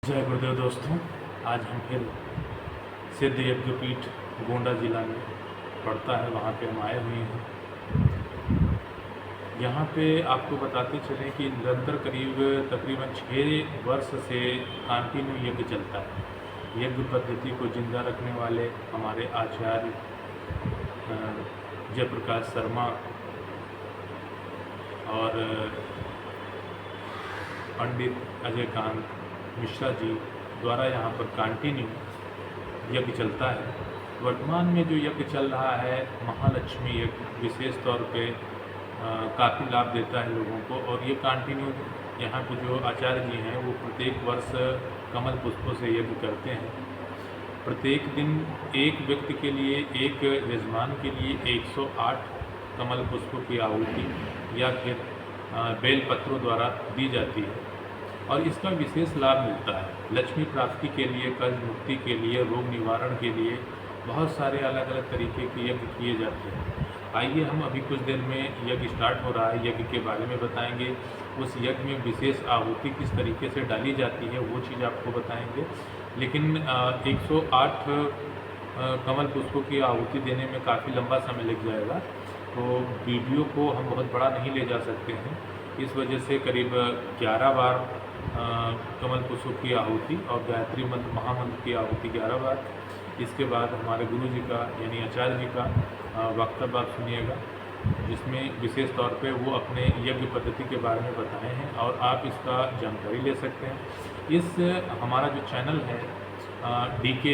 जय गुरुदेव दोस्तों, आज हम फिर सिद्ध यज्ञपीठ गोंडा जिला में पड़ता है, वहाँ पे हम आए हुए हैं। यहाँ पे आपको बताते चलें कि निरंतर तकरीबन 6 वर्ष से कंटिन्यू यज्ञ चलता है। यज्ञ पद्धति को जिंदा रखने वाले हमारे आचार्य जयप्रकाश शर्मा और पंडित अजय कांत मिश्रा जी द्वारा यहाँ पर कंटिन्यू यज्ञ चलता है। वर्तमान में जो यज्ञ चल रहा है महालक्ष्मी यज्ञ, विशेष तौर पे काफ़ी लाभ देता है लोगों को। और ये कंटिन्यू यहाँ पे जो आचार्य जी हैं वो प्रत्येक वर्ष कमल पुष्पों से यज्ञ करते हैं। प्रत्येक दिन एक व्यक्ति के लिए, एक यजमान के लिए 108 कमल पुष्पों की आहुति या फिर बेल पत्रों द्वारा दी जाती है। और इसका विशेष लाभ मिलता है लक्ष्मी प्राप्ति के लिए, कर्ज मुक्ति के लिए, रोग निवारण के लिए बहुत सारे अलग अलग तरीके के यज्ञ किए जाते हैं। आइए हम अभी कुछ देर में यज्ञ स्टार्ट हो रहा है, यज्ञ के बारे में बताएंगे। उस यज्ञ में विशेष आहुति किस तरीके से डाली जाती है वो चीज़ आपको बताएंगे। लेकिन 108 कमल पुष्पों की आहुति देने में काफ़ी लंबा समय लग जाएगा, तो वीडियो को हम बहुत बड़ा नहीं ले जा सकते हैं। इस वजह से करीब 11 बार कमल पुष्पों की आहुति और गायत्री मंत्र महामंत्र की आहुति 11 बार। इसके बाद हमारे गुरु जी का यानी आचार्य जी का वक्तव्य आप सुनिएगा, जिसमें विशेष तौर पे वो अपने यज्ञ पद्धति के बारे में बताए हैं और आप इसका जानकारी ले सकते हैं। इस हमारा जो चैनल है DK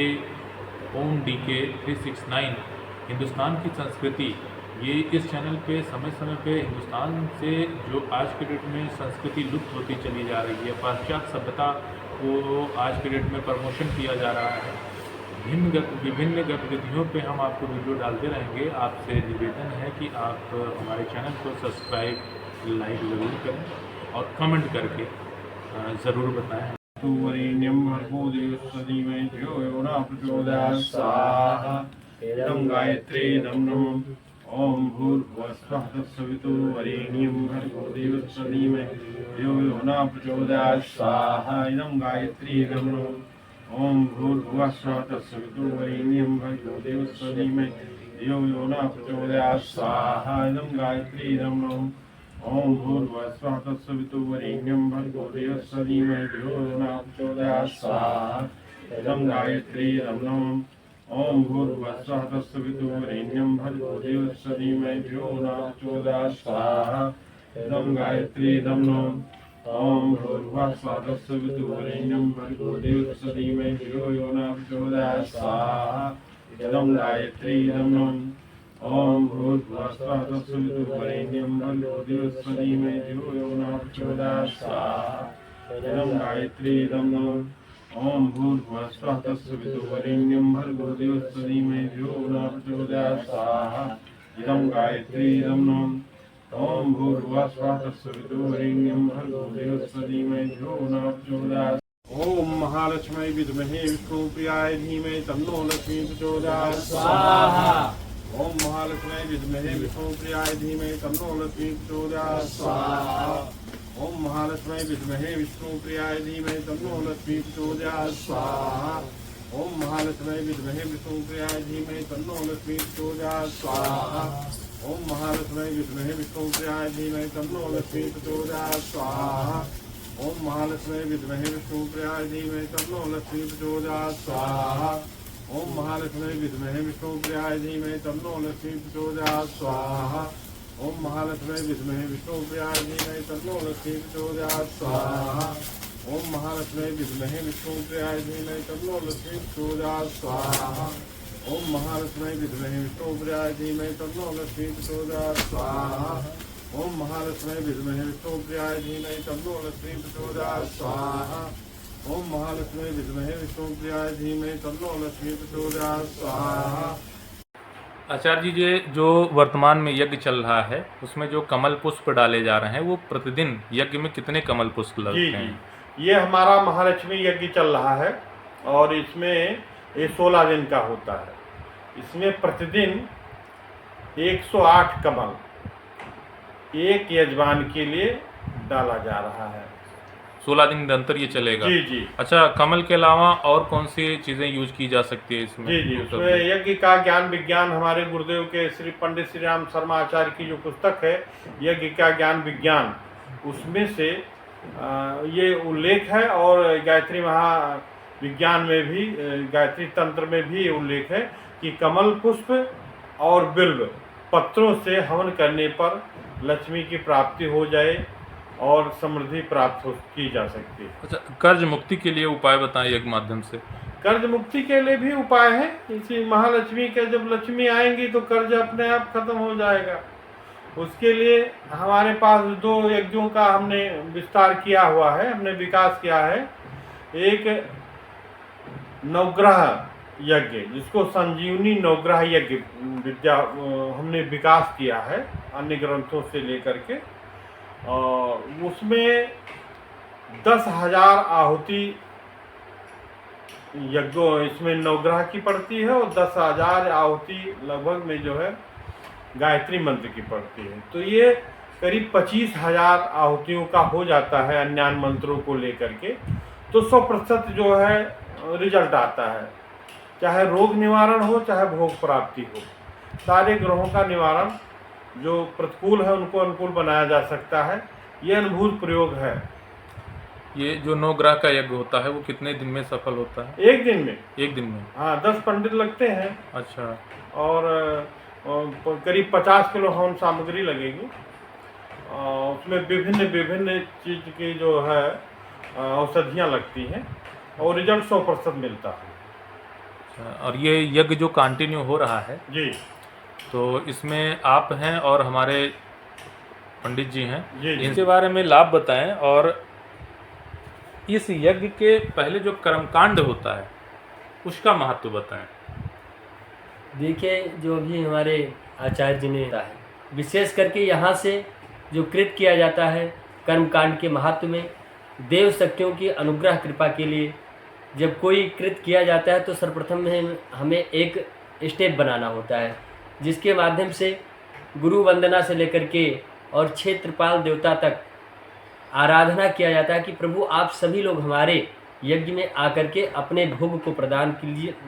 ओम DK 369 हिंदुस्तान की संस्कृति, ये इस चैनल पे समय समय पे हिंदुस्तान से जो आज के डेट में संस्कृति लुप्त होती चली जा रही है, पाश्चात्य सभ्यता को आज के डेट में प्रमोशन किया जा रहा है। विभिन्न गतिविधियों पे हम आपको वीडियो डालते रहेंगे। आपसे निवेदन है कि आप हमारे चैनल को सब्सक्राइब, लाइक ज़रूर करें और कमेंट करके ज़रूर बताएं। वरेण्यं भर्गो देवस्य धीमहि धियो यो न प्रचोदयात् स्वाहा। इदं गायत्रीदं नमः। ओम भूर्भुवः स्वः तत्सवितुर्वरेण्यं भर्गो देवस्य धीमहि धियो यो न प्रचोदयात् स्वाहा। इदं गायत्रीदं नमः। ओम भूर्भुवः स्वः तत्सवितुर्वरेण्यं भर्गो देवस्य धीमहि धियो यो न प्रचोदयात् स्वाहा। इदं गायत्रीदं नमः। ओम भूर्भुवः स्वः तत्सवितुर्वरेण्यं भर्गो देवस्य धीमहि धियो यो न प्रचोदयात् स्वाहा। इदं गायत्रीदं नमः। ओम भूर्भुवः स्वः तत्सवितुर्वरेण्यं भर्गो देवस्य धीमहि धियो यो न प्रचोदयात् स्वाहा। इदं गायत्रीदं नमः। ओम भूर्भुवः स्वः तत्सवितुर्वरेण्यं भर्गो देवस्य धीमहि धियो यो न प्रचोदयात् स्वाहा। इदं गायत्रीदं नमः। ओम भूर्भुवः स्वः तत्सवितुर्वरेण्यं भर्गो देवस्य धीमहि धियो यो न प्रचोदयात् स्वाहा। इदं गायत्रीदं नमः। ओम भूर्भुवः स्वः तत्सवितुर्वरेण्यं भर्गो देवस्य धीमहि धियो यो न प्रचोदयात् स्वाहा। इदं गायत्रीदं नमः। ओम भूर्भुवः स्वः तत्सवितुर्वरेण्यं भर्गो देवस्य धीमहि धियो यो न प्रचोदयात्। ओम महालक्ष्मी विद्महे विष्णुप्रियाय धीमहि तन्नो लक्ष्मी प्रचोदयात् स्वाहा। ओम महालक्ष्मी विद्महे विष्णुप्रियाय धीमहि तन्नो लक्ष्मी प्रचोदयात् स्वाहा। ओम महालक्ष्मी विद्महे विष्णुप्रियाय धीमहि तन्नो लक्ष्मी प्रचोदयात् स्वाहा। ओम महालक्ष्मी विद्महे विष्णुप्रियाय धीमहि तन्नो लक्ष्मी प्रचोदयात् स्वाहा। ओम महालक्ष्मी विद्महे विष्णुप्रियाय धीमहि तन्नो लक्ष्मी प्रचोदयात् स्वाहा। ओम महालक्ष्मी विद्महे विष्णुप्रियाय धीमहि तन्नो लक्ष्मी प्रचोदयात् स्वाहा। ओम महालक्ष्मी विद्महे विष्णुप्रियाय धीमहि तन्नो लक्ष्मी प्रचोदयात् स्वाहा। ओम महालक्ष्मी विद्महे विष्णुप्रियाय धीमहि तन्नो लक्ष्मी प्रचोदयात् स्वाहा। ओम महालक्ष्मी विद्महे विष्णुप्रियाय धीमहि तन्नो लक्ष्मी प्रचोदयात् स्वाहा। ओम महालक्ष्मी विद्महे विष्णुप्रियाय धीमहि तन्नो लक्ष्मी प्रचोदयात् स्वाहा। ओम महालक्ष्मी विद्महे विष्णुप्रियाय धीमहि तन्नो लक्ष्मी प्रचोदयात् स्वाहा। ओम महालक्ष्मी विद्महे विष्णुप्रियाय धीमहि तन्नो लक्ष्मी प्रचोदयात् स्वाहा। आचार्य जी, जो वर्तमान में यज्ञ चल रहा है उसमें जो कमल पुष्प डाले जा रहे हैं वो प्रतिदिन यज्ञ में कितने कमल पुष्प लगते हैं? ये हमारा महालक्ष्मी यज्ञ चल रहा है और इसमें ये 16 दिन का होता है। इसमें प्रतिदिन 108 कमल एक यजमान के लिए डाला जा रहा है। 16 दिन निरंतर ये चलेगा। जी जी अच्छा, कमल के अलावा और कौन सी चीज़ें यूज की जा सकती है इसमें? जी जी। तो सब- उसमें यज्ञ का ज्ञान विज्ञान हमारे गुरुदेव के श्री पंडित श्री राम शर्मा आचार्य की जो पुस्तक है यज्ञ का ज्ञान विज्ञान, उसमें से ये उल्लेख है। और गायत्री महाविज्ञान में भी, गायत्री तंत्र में भी ये उल्लेख है कि कमल पुष्प और बिल्व पत्रों से हवन करने पर लक्ष्मी की प्राप्ति हो जाए और समृद्धि प्राप्त की जा सकती है। अच्छा, कर्ज मुक्ति के लिए उपाय बताएं यज्ञ माध्यम से। कर्ज मुक्ति के लिए भी उपाय है। इसी महालक्ष्मी के, जब लक्ष्मी आएंगी तो कर्ज अपने आप खत्म हो जाएगा। उसके लिए हमारे पास 2 यज्ञों का हमने विस्तार किया हुआ है, हमने विकास किया है। एक नवग्रह यज्ञ, जिसको संजीवनी नवग्रह यज्ञ विद्या हमने विकास किया है अन्य ग्रंथों से लेकर के। और उसमें 10,000 आहुति यज्ञों इसमें नवग्रह की पड़ती है और 10,000 आहुति लगभग में जो है गायत्री मंत्र की पड़ती है। तो ये करीब 25,000 आहुतियों का हो जाता है अन्य मंत्रों को लेकर के। तो 100% जो है रिजल्ट आता है, चाहे रोग निवारण हो चाहे भोग प्राप्ति हो। सारे ग्रहों का निवारण जो प्रतिकूल है उनको अनुकूल बनाया जा सकता है। ये अनुभूत प्रयोग है। ये जो 9 ग्रह का यज्ञ होता है वो कितने दिन में सफल होता है? एक दिन में। एक दिन में? हाँ, 10 पंडित लगते हैं। अच्छा। और करीब 50 किलो हवन सामग्री लगेगी। उसमें विभिन्न चीज की जो है औषधियाँ लगती हैं और रिजल्ट 100% मिलता है। अच्छा, और ये यज्ञ जो कंटिन्यू हो रहा है जी तो इसमें आप हैं और हमारे पंडित जी हैं, जी जी। इनके बारे में लाभ बताएं। और इस यज्ञ के पहले जो कर्मकांड होता है उसका महत्व बताएं। देखिए, जो अभी हमारे आचार्य जी ने बताया है, विशेष करके यहाँ से जो कृत किया जाता है कर्मकांड के महत्व में, देव शक्तियों की अनुग्रह कृपा के लिए जब कोई कृत किया जाता है तो सर्वप्रथम में हमें एक स्टेप बनाना होता है, जिसके माध्यम से गुरु वंदना से लेकर के और क्षेत्रपाल देवता तक आराधना किया जाता है कि प्रभु आप सभी लोग हमारे यज्ञ में आकर के अपने भोग को प्रदान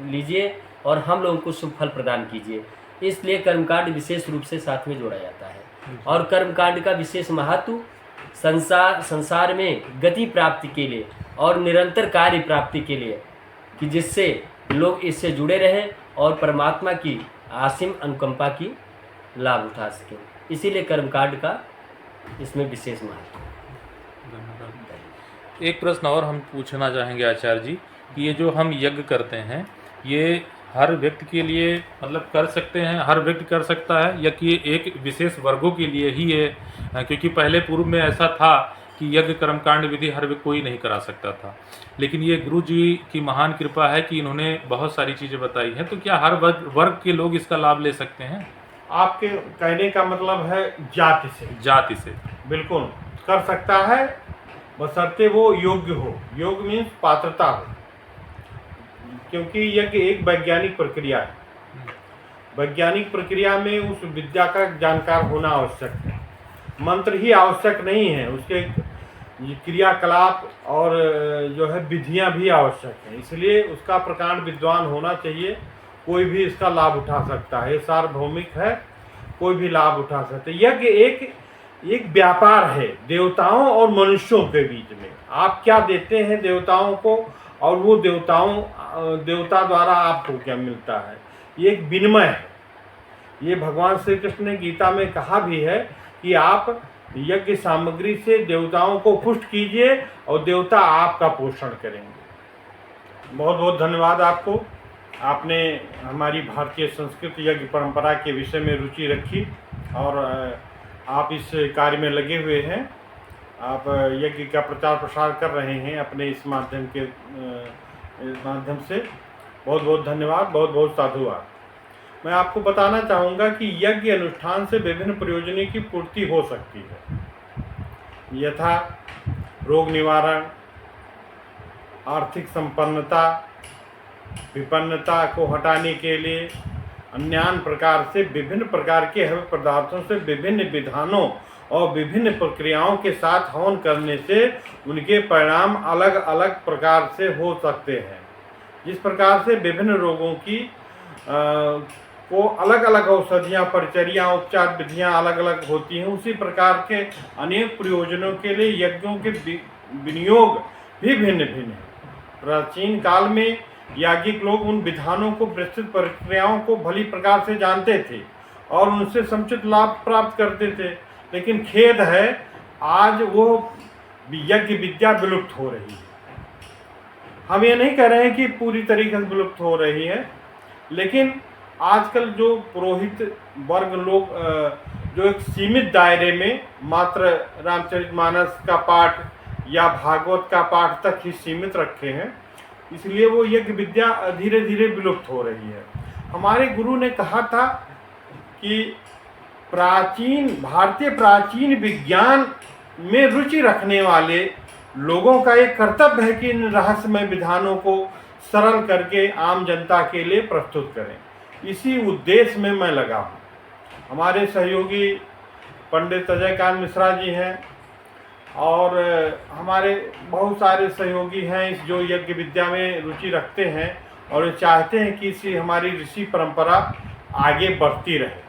लीजिए और हम लोगों को शुभ फल प्रदान कीजिए। इसलिए कर्मकांड विशेष रूप से साथ में जोड़ा जाता है। और कर्मकांड का विशेष महत्व संसार में गति प्राप्ति के लिए और निरंतर कार्य प्राप्ति के लिए, कि जिससे लोग इससे जुड़े रहें और परमात्मा की असीम अनुकंपा की लाभ उठा सकें। इसीलिए कर्मकांड का इसमें विशेष महत्व है। एक प्रश्न और हम पूछना चाहेंगे आचार्य जी कि ये जो हम यज्ञ करते हैं ये हर व्यक्ति के लिए मतलब कर सकते हैं, हर व्यक्ति कर सकता है, या कि एक विशेष वर्गों के लिए ही है? क्योंकि पहले पूर्व में ऐसा था कि यज्ञ कर्मकांड विधि हर कोई नहीं करा सकता था, लेकिन ये गुरु जी की महान कृपा है कि इन्होंने बहुत सारी चीज़ें बताई हैं। तो क्या हर वर्ग के लोग इसका लाभ ले सकते हैं? आपके कहने का मतलब है जाति से? जाति से बिल्कुल कर सकता है, बशर्ते वो योग्य हो। योग मीन्स पात्रता हो, क्योंकि यज्ञ एक वैज्ञानिक प्रक्रिया है। वैज्ञानिक प्रक्रिया में उस विद्या का जानकार होना आवश्यक है। मंत्र ही आवश्यक नहीं है, उसके क्रियाकलाप और जो है विधियां भी आवश्यक हैं। इसलिए उसका प्रकांड विद्वान होना चाहिए। कोई भी इसका लाभ उठा सकता है, सार्वभौमिक है, कोई भी लाभ उठा सकता है। यज्ञ एक व्यापार है देवताओं और मनुष्यों के बीच में। आप क्या देते हैं देवताओं को और वो देवता द्वारा आपको क्या मिलता है, ये एक विनिमय है। ये भगवान श्री कृष्ण ने गीता में कहा भी है कि आप यज्ञ सामग्री से देवताओं को पुष्ट कीजिए और देवता आपका पोषण करेंगे। बहुत बहुत धन्यवाद आपको। आपने हमारी भारतीय संस्कृति यज्ञ परंपरा के विषय में रुचि रखी और आप इस कार्य में लगे हुए हैं। आप यज्ञ का प्रचार प्रसार कर रहे हैं अपने इस माध्यम से। बहुत बहुत धन्यवाद, बहुत बहुत साधुवाद। मैं आपको बताना चाहूँगा कि यज्ञ अनुष्ठान से विभिन्न प्रयोजनों की पूर्ति हो सकती है, यथा रोग निवारण, आर्थिक संपन्नता, विपन्नता को हटाने के लिए अन्यान्य प्रकार से विभिन्न प्रकार के हव्य पदार्थों से विभिन्न विधानों और विभिन्न प्रक्रियाओं के साथ हवन करने से उनके परिणाम अलग अलग प्रकार से हो सकते हैं। जिस प्रकार से विभिन्न रोगों की को अलग अलग औषधियाँ, परिचर्या, उपचार विधियाँ अलग अलग होती हैं, उसी प्रकार के अनेक प्रयोजनों के लिए यज्ञों के विनियोग भी भिन्न भिन्न है। प्राचीन काल में याज्ञिक लोग उन विधानों को, विस्तृत प्रक्रियाओं को भली प्रकार से जानते थे और उनसे समुचित लाभ प्राप्त करते थे, लेकिन खेद है आज वो यज्ञ विद्या विलुप्त हो रही है। हम ये नहीं कह रहे हैं कि पूरी तरीके से विलुप्त हो रही है, लेकिन आजकल जो पुरोहित वर्ग लोग जो एक सीमित दायरे में मात्र रामचरितमानस का पाठ या भागवत का पाठ तक ही सीमित रखे हैं, इसलिए वो यज्ञ विद्या धीरे धीरे विलुप्त हो रही है। हमारे गुरु ने कहा था कि भारतीय प्राचीन विज्ञान में रुचि रखने वाले लोगों का एक कर्तव्य है कि इन रहस्यमय विधानों को सरल करके आम जनता के लिए प्रस्तुत करें। इसी उद्देश्य में मैं लगा हूँ। हमारे सहयोगी पंडित अजयकांत मिश्रा जी हैं और हमारे बहुत सारे सहयोगी हैं इस जो यज्ञ विद्या में रुचि रखते हैं और चाहते हैं कि इसी हमारी ऋषि परंपरा आगे बढ़ती रहे।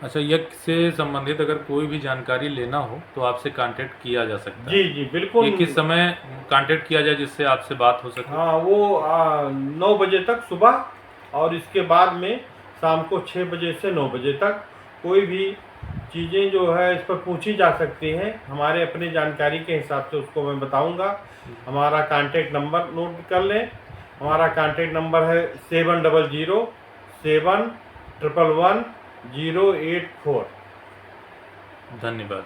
अच्छा, यज्ञ से संबंधित अगर कोई भी जानकारी लेना हो तो आपसे कांटेक्ट किया जा सकता है? जी जी बिल्कुल। ये किस समय कांटेक्ट किया जाए जिससे आपसे बात हो सके? हाँ, वो 9 बजे तक सुबह और इसके बाद में शाम को 6 बजे से 9 बजे तक कोई भी चीज़ें जो है इस पर पूछी जा सकती हैं। हमारे अपनी जानकारी के हिसाब से उसको मैं बताऊंगा। हमारा कांटेक्ट नंबर नोट कर लें। हमारा कांटेक्ट नंबर है 700-711-111-084। धन्यवाद।